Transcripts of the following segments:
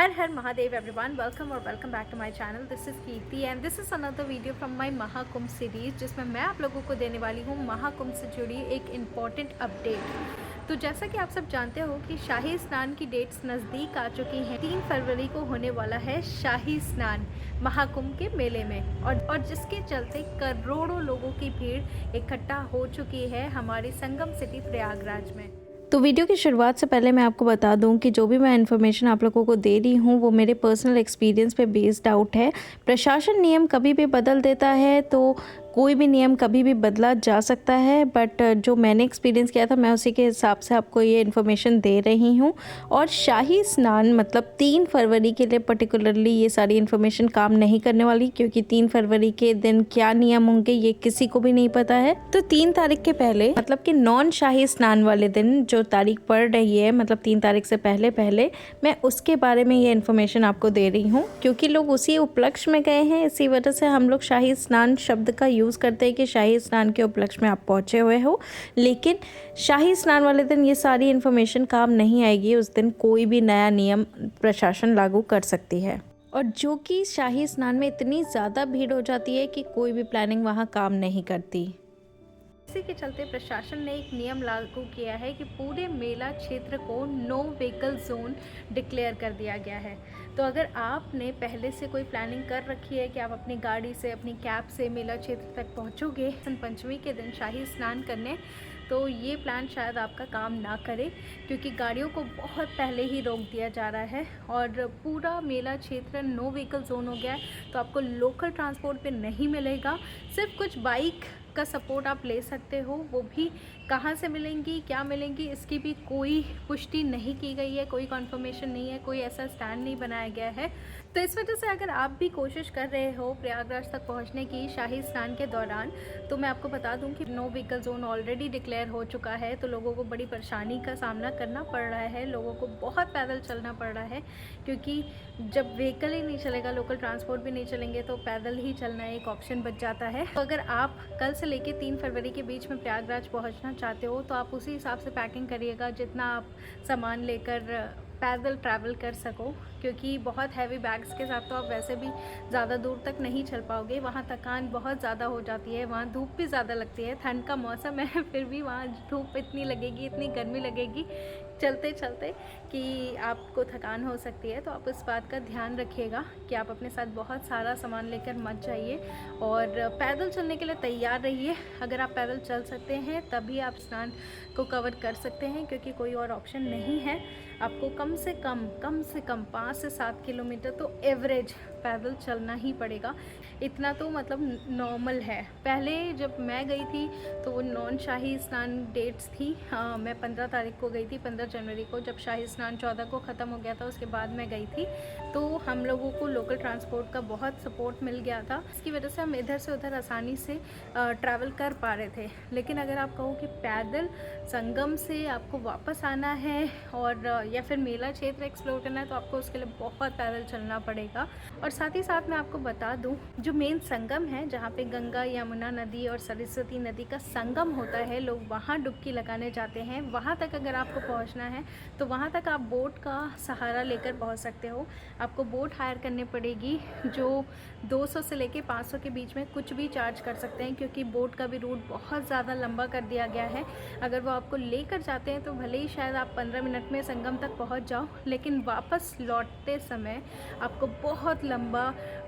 हर हर Mahadev everyone, welcome और welcome back to my channel. This is Kirti and this is another video from my Mahakumbh series, जिसमें मैं आप लोगों को देने वाली हूँ महाकुंभ से जुड़ी एक इम्पॉर्टेंट अपडेट। तो जैसा कि आप सब जानते हो कि शाही स्नान की डेट्स नज़दीक आ चुकी हैं। 3 फरवरी को होने वाला है शाही स्नान महाकुंभ के मेले में और जिसके चलते करोड़ों लोगों की भीड़ इकट्ठा हो चुकी है हमारी संगम सिटी प्रयागराज में। तो वीडियो की शुरुआत से पहले मैं आपको बता दूं कि जो भी मैं इन्फॉर्मेशन आप लोगों को दे रही हूं वो मेरे पर्सनल एक्सपीरियंस पे बेस्ड आउट है। प्रशासन नियम कभी भी बदल देता है, तो कोई भी नियम कभी भी बदला जा सकता है, बट जो मैंने एक्सपीरियंस किया था मैं उसी के हिसाब से आपको ये इन्फॉर्मेशन दे रही हूँ। और शाही स्नान मतलब 3 फरवरी के लिए पर्टिकुलरली ये सारी इन्फॉर्मेशन काम नहीं करने वाली, क्योंकि 3 फरवरी के दिन क्या नियम होंगे ये किसी को भी नहीं पता है। तो 3 तारीख के पहले मतलब कि नॉन शाही स्नान वाले दिन जो तारीख पड़ रही है, मतलब 3 तारीख से पहले पहले मैं उसके बारे में ये इन्फॉर्मेशन आपको दे रही हूँ, क्योंकि लोग उसी उपलक्ष्य में गए हैं। इसी वजह से हम लोग शाही स्नान शब्द का यूज़ करते हैं कि शाही स्नान के उपलक्ष्य में आप पहुँचे हुए हो। लेकिन शाही स्नान वाले दिन ये सारी इन्फॉर्मेशन काम नहीं आएगी। उस दिन कोई भी नया नियम प्रशासन लागू कर सकती है, और जो कि शाही स्नान में इतनी ज़्यादा भीड़ हो जाती है कि कोई भी प्लानिंग वहाँ काम नहीं करती। इसी के चलते प्रशासन ने एक नियम लागू किया है कि पूरे मेला क्षेत्र को नो व्हीकल जोन डिक्लेयर कर दिया गया है। तो अगर आपने पहले से कोई प्लानिंग कर रखी है कि आप अपनी गाड़ी से, अपनी कैब से मेला क्षेत्र तक पहुंचोगे पंचमी के दिन शाही स्नान करने, तो ये प्लान शायद आपका काम ना करे, क्योंकि गाड़ियों को बहुत पहले ही रोक दिया जा रहा है और पूरा मेला क्षेत्र नो व्हीकल जोन हो गया है। तो आपको लोकल ट्रांसपोर्ट पे नहीं मिलेगा। सिर्फ कुछ बाइक का सपोर्ट आप ले सकते हो, वो भी कहाँ से मिलेंगी, क्या मिलेंगी, इसकी भी कोई पुष्टि नहीं की गई है, कोई कन्फर्मेशन नहीं है, कोई ऐसा स्टैंड नहीं बनाया गया है। तो इस वजह से अगर आप भी कोशिश कर रहे हो प्रयागराज तक पहुंचने की शाही स्नान के दौरान, तो मैं आपको बता दूं कि no vehicle zone already declare हो चुका है। तो लोगों को बड़ी परेशानी का सामना करना पड़ रहा है, लोगों को बहुत पैदल चलना पड़ रहा है, क्योंकि जब व्हीकल ही नहीं चलेगा, लोकल ट्रांसपोर्ट भी नहीं चलेंगे, तो पैदल ही चलना एक ऑप्शन बच जाता है। तो अगर आप कल से लेके 3 फरवरी के बीच में प्रयागराज पहुंचना चाहते हो, तो आप उसी हिसाब से पैकिंग करिएगा जितना आप सामान लेकर पैदल ट्रैवल कर सको, क्योंकि बहुत हैवी बैग्स के साथ तो आप वैसे भी ज़्यादा दूर तक नहीं चल पाओगे। वहाँ थकान बहुत ज़्यादा हो जाती है, वहाँ धूप भी ज़्यादा लगती है। ठंड का मौसम है, फिर भी वहाँ धूप इतनी लगेगी, इतनी गर्मी लगेगी चलते चलते कि आपको थकान हो सकती है। तो आप इस बात का ध्यान रखिएगा कि आप अपने साथ बहुत सारा सामान लेकर मत जाइए और पैदल चलने के लिए तैयार रहिए। अगर आप पैदल चल सकते हैं तभी आप स्नान को कवर कर सकते हैं, क्योंकि कोई और ऑप्शन नहीं है। आपको कम से कम 5 से 7 किलोमीटर तो एवरेज पैदल चलना ही पड़ेगा। इतना तो मतलब नॉर्मल है। पहले जब मैं गई थी तो वो नॉन शाही स्नान डेट्स थी। हाँ, मैं 15 तारीख को गई थी, 15 जनवरी को, जब शाही स्नान 14 को ख़त्म हो गया था, उसके बाद मैं गई थी। तो हम लोगों को लोकल ट्रांसपोर्ट का बहुत सपोर्ट मिल गया था, इसकी वजह से हम इधर से उधर आसानी से ट्रैवल कर पा रहे थे। लेकिन अगर आप कहो कि पैदल संगम से आपको वापस आना है और या फिर मेला क्षेत्र एक्सप्लोर करना है, तो आपको उसके लिए बहुत पैदल चलना पड़ेगा। और साथ ही साथ मैं आपको बता दूं, जो मेन संगम है जहाँ पे गंगा, यमुना नदी और सरस्वती नदी का संगम होता है, लोग वहाँ डुबकी लगाने जाते हैं। वहाँ तक अगर आपको पहुँचना है तो वहाँ तक आप बोट का सहारा लेकर पहुँच सकते हो। आपको बोट हायर करनी पड़ेगी, जो 200 से लेके 500 के बीच में कुछ भी चार्ज कर सकते हैं, क्योंकि बोट का भी रूट बहुत ज़्यादा लंबा कर दिया गया है। अगर वो आपको लेकर जाते हैं तो भले ही शायद आप 15 मिनट में संगम तक पहुंच जाओ, लेकिन वापस लौटते समय आपको बहुत लंबा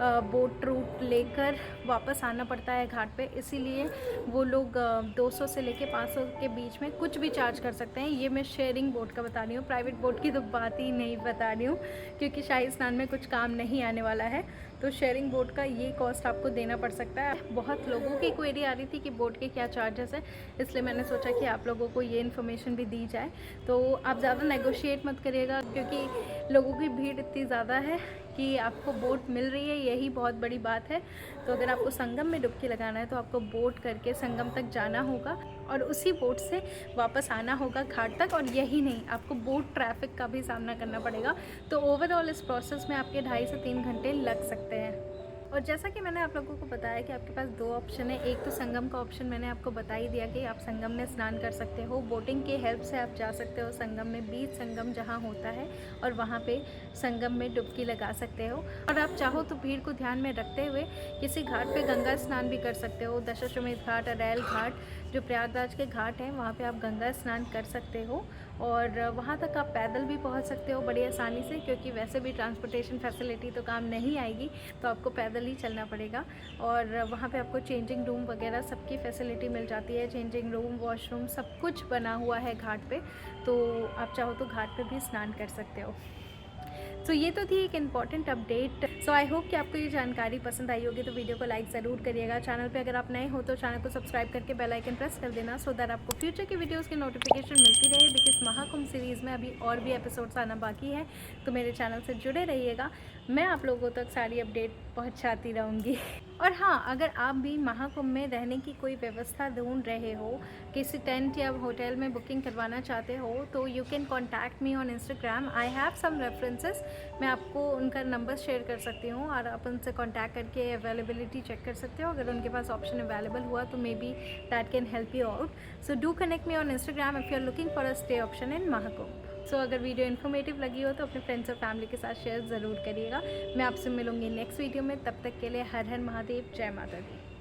बोट रूट लेकर वापस आना पड़ता है घाट पे। इसीलिए वो लोग 200 से लेके 500 के बीच में कुछ भी चार्ज कर सकते हैं। ये मैं शेयरिंग बोट का बता रही हूँ, प्राइवेट बोट की तो बात ही नहीं बता रही हूँ, क्योंकि शाही स्नान में कुछ काम नहीं आने वाला है। तो शेयरिंग बोट का ये कॉस्ट आपको देना पड़ सकता है। बहुत लोगों की क्वेरी आ रही थी कि बोट के क्या चार्जेस है, इसलिए मैंने सोचा कि आप लोगों को ये इन्फॉर्मेशन भी दी जाए। तो आप ज़्यादा नेगोशिएट मत करिएगा, क्योंकि लोगों की भीड़ इतनी ज़्यादा है कि आपको बोट मिल रही है, यही बहुत बड़ी बात है। तो अगर आपको संगम में डुबकी लगाना है तो आपको बोट करके संगम तक जाना होगा और उसी बोट से वापस आना होगा घाट तक। और यही नहीं, आपको बोट ट्रैफिक का भी सामना करना पड़ेगा। तो ओवरऑल इस प्रोसेस में आपके 2.5 से 3 घंटे लग सकते हैं। और जैसा कि मैंने आप लोगों को बताया कि आपके पास 2 ऑप्शन है। एक तो संगम का ऑप्शन मैंने आपको बता ही दिया कि आप संगम में स्नान कर सकते हो। बोटिंग की हेल्प से आप जा सकते हो संगम में, बीच संगम जहाँ होता है, और वहाँ पे संगम में डुबकी लगा सकते हो। और आप चाहो तो भीड़ को ध्यान में रखते हुए किसी घाट पे गंगा स्नान भी कर सकते हो। दशाश्वमेध घाट, अरैल घाट, जो प्रयागराज के घाट हैं, वहाँ पे आप गंगा स्नान कर सकते हो। और वहाँ तक आप पैदल भी पहुँच सकते हो बड़ी आसानी से, क्योंकि वैसे भी ट्रांसपोर्टेशन फैसिलिटी तो काम नहीं आएगी, तो आपको पैदल ही चलना पड़ेगा। और वहाँ पे आपको चेंजिंग रूम वगैरह सबकी फैसिलिटी मिल जाती है। चेंजिंग रूम, वॉशरूम, सब कुछ बना हुआ है घाट पे, तो आप चाहो तो घाट पे भी स्नान कर सकते हो। तो ये तो थी एक important update. So I hope कि आपको ये जानकारी पसंद आई होगी, तो वीडियो को लाइक ज़रूर करिएगा। चैनल पे अगर आप नए हो तो चैनल को सब्सक्राइब करके बेल आइकन प्रेस कर देना, सो दैट आपको फ्यूचर की वीडियोस की नोटिफिकेशन मिलती रहे। बिकॉज महाकुंभ सीरीज़ में अभी और भी एपिसोड्स आना बाकी है, तो मेरे चैनल से जुड़े रहिएगा। मैं आप लोगों तक सारी अपडेट पहुँचाती रहूँगी। और हाँ, अगर आप भी महाकुंभ में रहने की कोई व्यवस्था ढूंढ रहे हो, किसी टेंट या होटल में बुकिंग करवाना चाहते हो, तो you can contact me on Instagram. I have some references, मैं आपको उनका नंबर शेयर कर सकती हूँ और आप उनसे कॉन्टैक्ट करके अवेलेबिलिटी चेक कर सकते हो। अगर उनके पास ऑप्शन अवेलेबल हुआ तो may be that can help you out. So do connect me on Instagram if you are looking for a stay option in Mahakumbh. So अगर वीडियो इन्फॉर्मेटिव लगी हो तो अपने फ्रेंड्स और फैमिली के साथ शेयर ज़रूर करिएगा। मैं आपसे मिलूंगी नेक्स्ट वीडियो में, तब तक के लिए हर हर महादेव, जय माता दी।